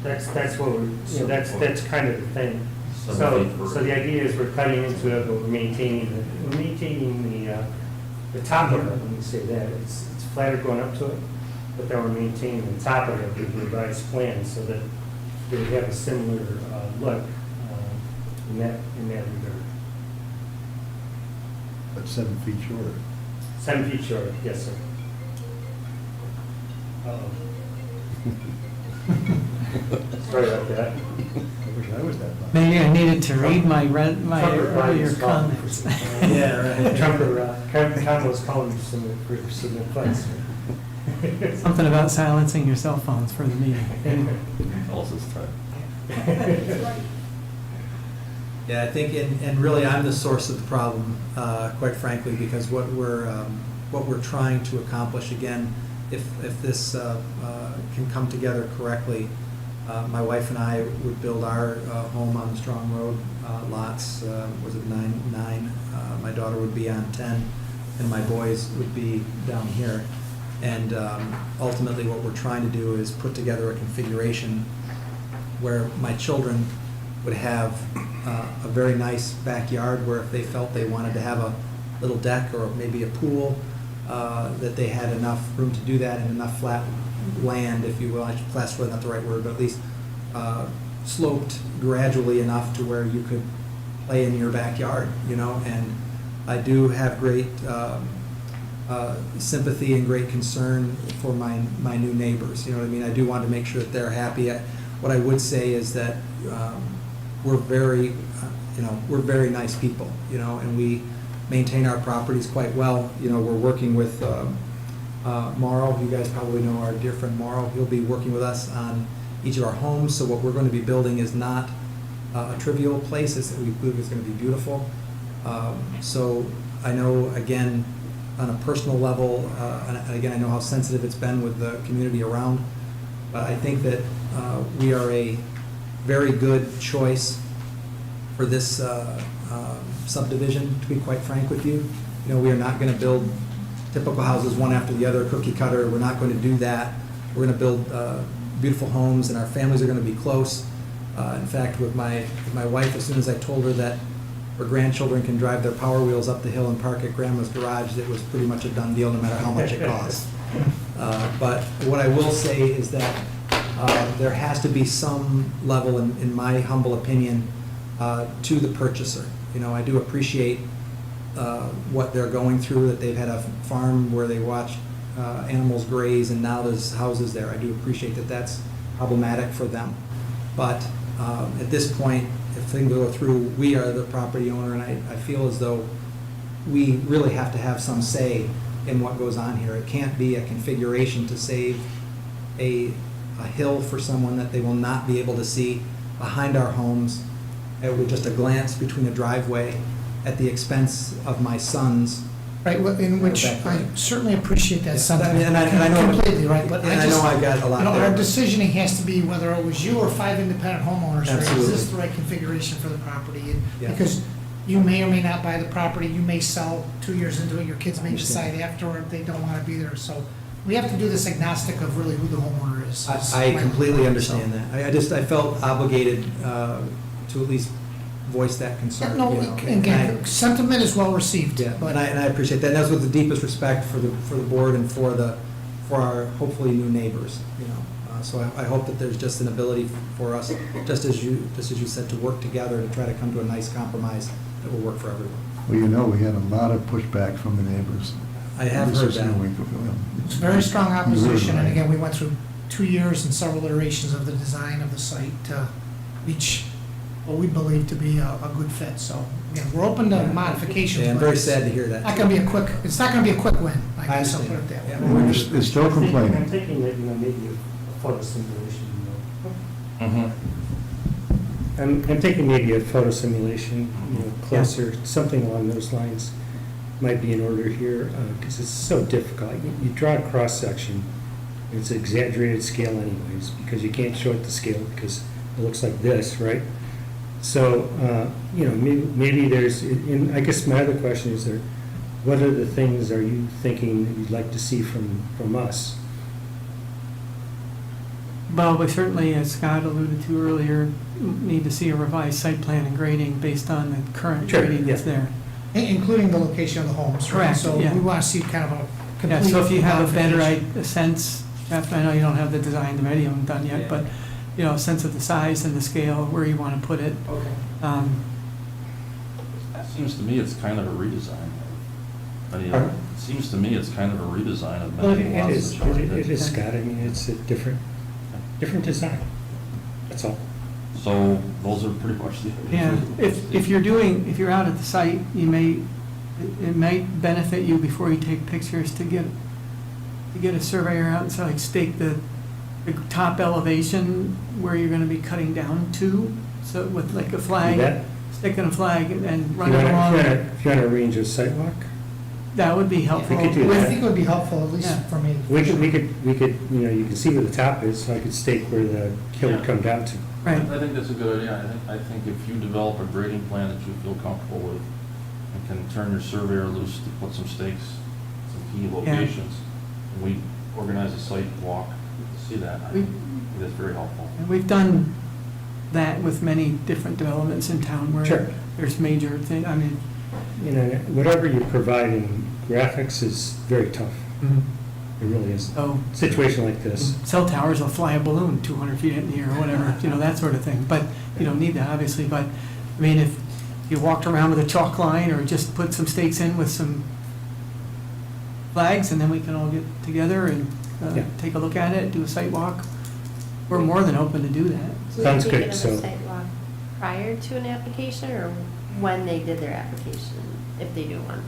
That's what we're, you know, that's kind of the thing. So the idea is we're cutting into it, but we're maintaining the top of it, let me say that. It's flatter going up to it, but then we're maintaining the top of it with the revised plan so that they would have a similar look in that regard. But 7 feet shorter. 7 feet short, yes, sir. Sorry about that. I wish I was that far. Maybe I needed to read my Trumper earlier is calling for comments. some- Yeah, right. Trumper, Conwell's calling for some advice. Something about silencing your cell phones for the meeting. Also, it's time. Yeah, I think, and really, I'm the source of the problem, quite frankly, because what we're trying to accomplish, again, if this can come together correctly, my wife and I would build our home on the Strong Road lots, was it 9? My daughter would be on 10, and my boys would be down here. And ultimately, what we're trying to do is put together a configuration where my children would have a very nice backyard where if they felt they wanted to have a little deck or maybe a pool, that they had enough room to do that and enough flat land, if you will. Flat's probably not the right word, but at least sloped gradually enough to where you could play in your backyard, you know. And I do have great sympathy and great concern for my new neighbors, you know what I mean? I do want to make sure that they're happy. What I would say is that we're very, we're very nice people, you know, and we maintain our properties quite well. You know, we're working with Mauro. You guys probably know our dear friend Mauro. He'll be working with us on each of our homes. So what we're going to be building is not a trivial place. We believe it's going to be beautiful. So I know, again, on a personal level, and again, I know how sensitive it's been with the community around, but I think that we are a very good choice for this subdivision, to be quite frank with you. You know, we are not going to build typical houses one after the other, cookie cutter. We're not going to do that. We're going to build beautiful homes, and our families are going to be close. In fact, with my wife, as soon as I told her that her grandchildren can drive their Power Wheels up the hill and park at Grandma's garage, it was pretty much a done deal, no matter how much it costs. But what I will say is that there has to be some level, in my humble opinion, to the purchaser. You know, I do appreciate what they're going through, that they've had a farm where they watched animals graze, and now there's houses there. I do appreciate that that's problematic for them. But at this point, if things go through, we are the property owner, and I feel as though we really have to have some say in what goes on here. It can't be a configuration to save a hill for someone that they will not be able to see behind our homes with just a glance between a driveway at the expense of my sons. Right, in which I certainly appreciate that Yeah, sentiment. and I know- Completely, right, but And I I know just, I've got a lot you know, there. our decisioning has to be whether it was you or 5 independent homeowners, right? Is Absolutely. this the right configuration for the property? And Yeah. because you may or may not buy the property, you may sell 2 years into it, your kids may Understand. decide afterward they don't want to be there. So we have to do this agnostic of really who the homeowner is. I completely understand that. I felt obligated to at least voice that Yeah, concern, no, you know. again, sentiment is well received. Yeah, but and I appreciate that. And that's with the deepest respect for the board and for our hopefully new neighbors, you know. So I hope that there's just an ability for us, just as you said, to work together to try to come to a nice compromise that will work for everyone. Well, you know, we had a lot of pushback from the neighbors. I have This heard was in that. a week ago. It's very strong You heard opposition, and right. again, we went through 2 years and several iterations of the design of the site to reach what we believe to be a good fit. So, again, we're open to modifications. Yeah, I'm but very it's sad to hear that. Not gonna be it's not gonna be a quick win, I I guess I'll put understand. it that Yeah, way. Well, they're still I'm complaining. thinking that, you know, maybe a photo simulation, you know. I'm thinking maybe a photo simulation, you know, closer, something along those lines might be in order here, because it's so difficult. You draw a cross-section, It's an exaggerated scale anyways, because you can't show it the scale because it looks like this, right? So, maybe there's, and I guess my other question is what other things are you thinking that you'd like to see from us? Well, we certainly, as Scott alluded to earlier, need to see a revised site plan and grading based on the current Sure, grading that's yeah. there. Including the location of the homes, right? Correct, So yeah. we want to see kind of a Yeah, complete so if you have a better modification. sense, Jeff, I know you don't have the design, the you haven't done yet, but, a sense of the size and the scale, where you want to put it. Okay. Seems to me it's kind of a redesign. It Pardon? seems to me it's kind of a redesign of Well, many it lots. is, that you already it did. is, Scott, I mean, it's a different design, that's all. So those are pretty much the. Yeah, if you're out at the site, it might benefit you before you take pictures to get a surveyor out and so like stake the top elevation where you're gonna be cutting down to, so with like a flag, That- sticking a flag and If running you wanna- along, if you want to arrange a sidewalk, that would be helpful. could do I that. think it would be helpful, at least Yeah. for me. we could, you can see where the top is, so I could stake where the hill would come down to. Right, I think that's a good idea. I think if you develop a grading plan that you feel comfortable with, and can turn your surveyor loose to put some stakes, some key locations, and we organize a site walk to see that, I We- think that's very helpful. and we've done that with many different developments in town Sure. where there's major thing, I mean, Whatever you provide in graphics is very tough, it really is. so. Situation like this, Cell towers will fly a balloon 200 feet in the air or whatever, that sort of thing. But you don't need that, obviously. But, I mean, if you walked around with a chalk line or just put some stakes in with some flags, and then we can all get together and Yeah. take a look at it, do a site walk, we're more than open to do that. Sounds Were you good, thinking so- of a sidewalk prior to an application, or when they did their application, if they do one?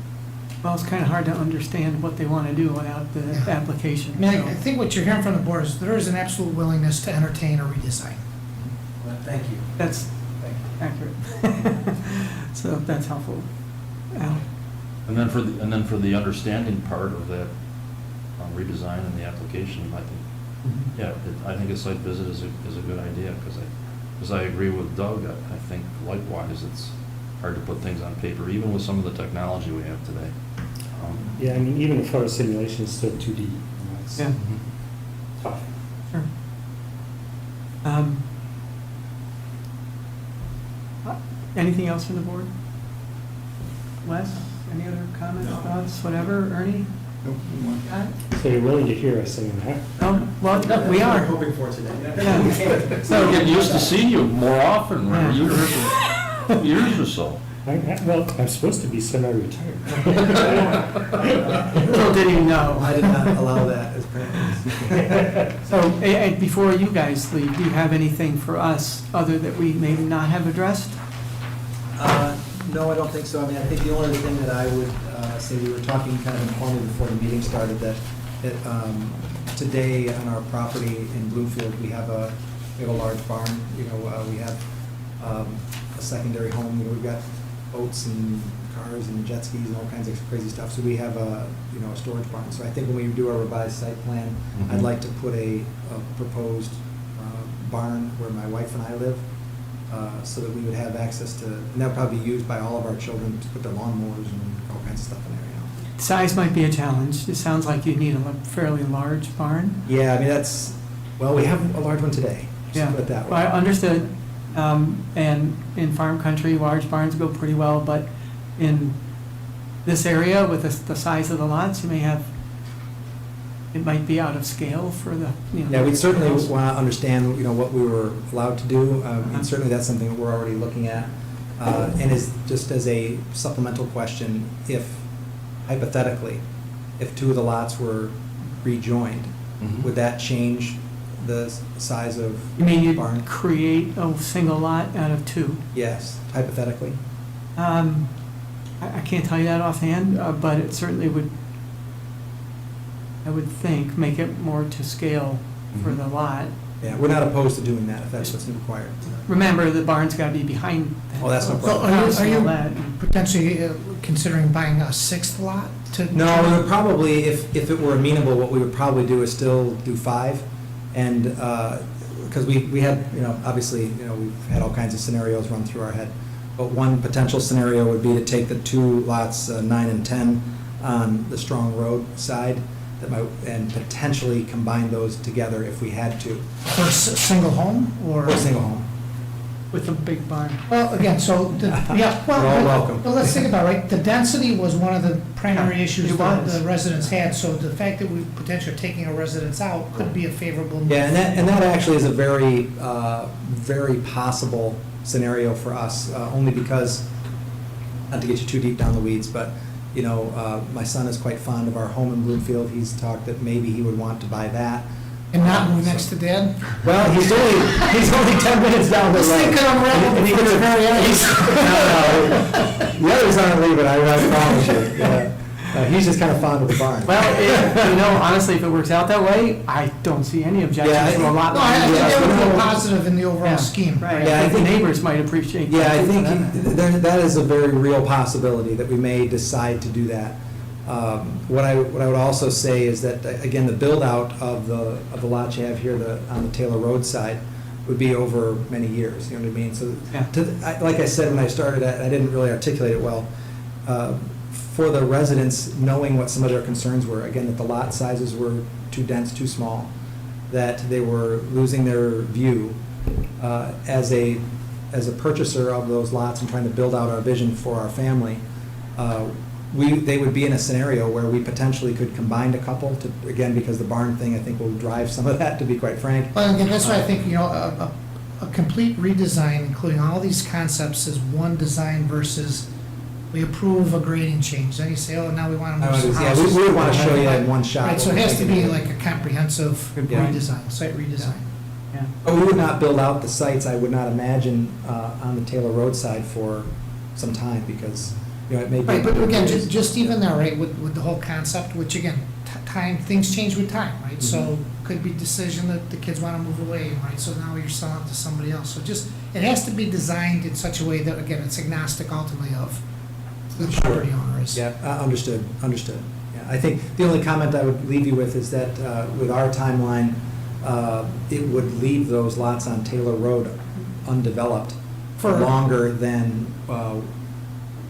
Well, it's kind of hard to understand what they want to do without the Yeah. application. I mean, so I think what you're hearing from the board is there is an absolute willingness to entertain a redesign. Thank you. That's accurate. So that's helpful. Al? And then for the understanding part of that redesign and the application, I think, I think a site visit is a good idea, because I agree with Doug. I think likewise, it's hard to put things on paper, even with some of the technology we have today. yeah, I mean, even the photo simulation is still 2D. It's Yeah. tough. Sure. Um, Anything else from the board? Wes, any other comments, thoughts, whatever? Ernie? Scott? So you're willing to hear us saying that? Oh, well, we are. hoping for today. Yeah. So getting used to seeing you more often, Yeah. years or so. Well, I'm supposed to be semi-retired. Little did you know. I did not allow that as practice. So, before you guys leave, do you have anything for us other that we may not have addressed? No, I don't think so. I mean, I think the only thing that I would say, we were talking kind of informally before the meeting started, that today on our property in Bloomfield, we have a large barn. We have a secondary home. We've got boats and cars and jet skis and all kinds of crazy stuff. So we have a storage barn. So I think when we do our revised site plan, I'd like to put a proposed barn where my wife and I live, so that we would have access to, and that would probably be used by all of our children to put their lawnmowers and all kinds of stuff in there, Size might be a challenge. It sounds like you need a fairly large barn. Yeah, I mean, we have a large one today, Yeah. just put it that Well, I way. understood. And in farm country, large barns go pretty well, but in this area with the size of the lots, you may have, it might be out of scale for the, Yeah, we certainly house. want to understand, what we were allowed to do, and certainly that's something that we're already looking at. And just as a supplemental question, if hypothetically, if two of the lots were rejoined, would that change the size of You mean you'd barn? create a single lot out of two? Yes, hypothetically. I can't tell you that offhand, but it certainly would, I would think, make it more to scale for the lot. Yeah, we're not opposed to doing that if that's what's required. Remember, the barn's got to be behind. Oh, that's no So problem. are House and all you that. potentially considering buying a sixth lot to? No, we would probably, if it were amenable, what we would probably do is still do 5. And, because we had, obviously, we've had all kinds of scenarios run through our head. But one potential scenario would be to take the 2 lots, 9 and 10, on the Strong Road side, and potentially combine those together if we had to, For a single home, or? or a single home. With a big barn. Well, again, so, yeah, well. You're all welcome. But let's think about it, right? The density was one of the primary Yeah, issues it that was. the residents had, so the fact that we potentially are taking a residence out could be a favorable move. Yeah, and that actually is a very, very possible scenario for us, only because, not to get you too deep down the weeds, but, my son is quite fond of our home in Bloomfield. He's talked that maybe he would want to buy that. And not move next to Dad? Well, he's only 10 minutes down the road. This thing could unravel And he before it's very No, the others aren't leaving, I promise you. Yeah. He's just kind of fond of the barn. Well, honestly, if it works out that way, I don't see any Yeah, objection to a lot No, line. I think that would be Yeah. positive in the Yeah. overall scheme. Right, Yeah, I I think the think- neighbors might appreciate that. Yeah, I too, for think that. that is a very real possibility that we may decide to do that. What I would also say is that, again, the build-out of the lots you have here, on the Taylor Road side, would be over many years, you know what I mean? So, Yeah. like I said when I started, I didn't really articulate it well. For the residents, knowing what some of their concerns were, again, that the lot sizes were too dense, too small, that they were losing their view, as a purchaser of those lots and trying to build out our vision for our family, they would be in a scenario where we potentially could combine a couple to, again, because the barn thing, I think, will drive some of that, to be quite frank. Well, again, that's why I think, a complete redesign, including all these concepts, is one design versus we approve a grading change. Then you say, oh, now we want to move some Yeah, houses. we would want to show you in one shot. Right, so what it we're has to be thinking. like a comprehensive Good point. redesign, site redesign. Yeah. But we would not build out the sites, I would not imagine, on the Taylor Road side for some time, because, it may be. Right, but again, just even there, right, with the whole concept, which again, time, things change with time, right? So Mm-hmm. could be decision that the kids want to move away, right? So now you're selling it to somebody else. So just, it has to be designed in such a way that, again, it's agnostic ultimately of who the property owner is. Yeah, understood. Yeah, I think the only comment I would leave you with is that with our timeline, it would leave those lots on Taylor Road undeveloped for For- longer than,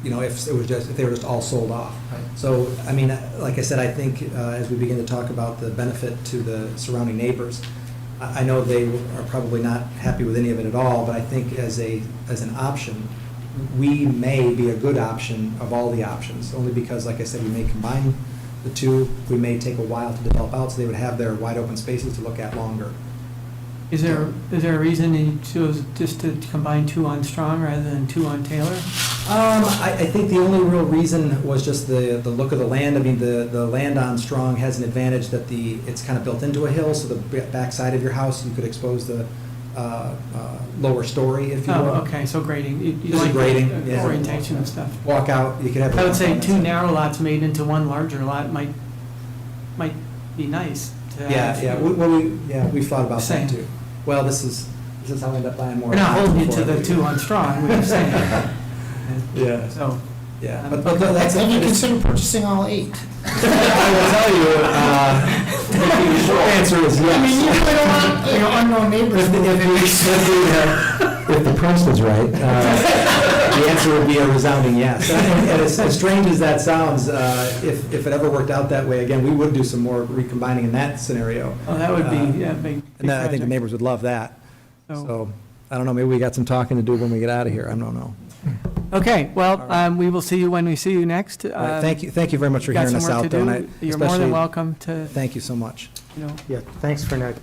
if they were just all sold off. Right. So, I mean, like I said, I think as we begin to talk about the benefit to the surrounding neighbors, I know they are probably not happy with any of it at all, but I think as an option, we may be a good option of all the options, only because, like I said, we may combine the two, we may take a while to develop out, so they would have their wide open spaces to look at longer. Is there a reason you chose just to combine 2 on Strong rather than 2 on Taylor? I think the only real reason was just the look of the land. I mean, the land on Strong has an advantage that it's kind of built into a hill, so the backside of your house, you could expose the lower story, if you will. Oh, okay, so grading, you This is like grading, the yeah. orientation and stuff. Walk out, you could have. I would say a- 2 narrow lots made into 1 larger lot might be nice to have. We've thought about Same. that too. Well, this is how I end up buying more. We're not holding you to before I the do. 2 on Strong, we're just saying. Yeah. So, Yeah, but that's. Have you considered purchasing all 8? I will tell you, the short answer is I mean, you yes. really don't want, unknown neighbors moving in. If the price was right, the answer would be a resounding yes. And as strange as that sounds, if it ever worked out that way, again, we would do some more recombining in that scenario. well, that would be, yeah, big And I think the project. neighbors would love that. So- So, I don't know, maybe we got some talking to do when we get out of here, I don't know. Okay, well, we will see you when we see you next. All right, Thank you very much for Got hearing some us work to out, though. do. and You're more than especially- welcome to, Thank you so much. Yeah, thanks for not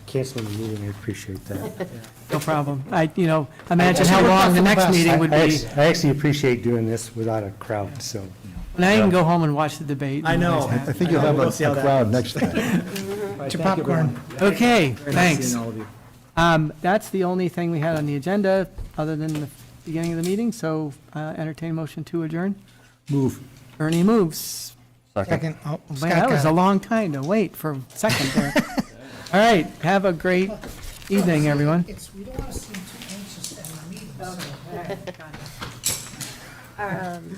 canceling the meeting, I appreciate that. no problem. Imagine Actually, how worked out long for the the next best. meeting would I be. I actually appreciate doing this without a crowd, so. Now you can go home and watch the debate. I know. I think you'll have We'll see how a that crowd goes. next time. Get your popcorn. Okay, Very nice thanks. seeing all of you. That's the only thing we had on the agenda, other than the beginning of the meeting, so entertain motion to adjourn. Move. Ernie moves. Second, oh, Man, Scott that was got a it. long time to wait for a second there. All right, have a great evening, everyone. We don't want to seem too anxious at our meetings. Um,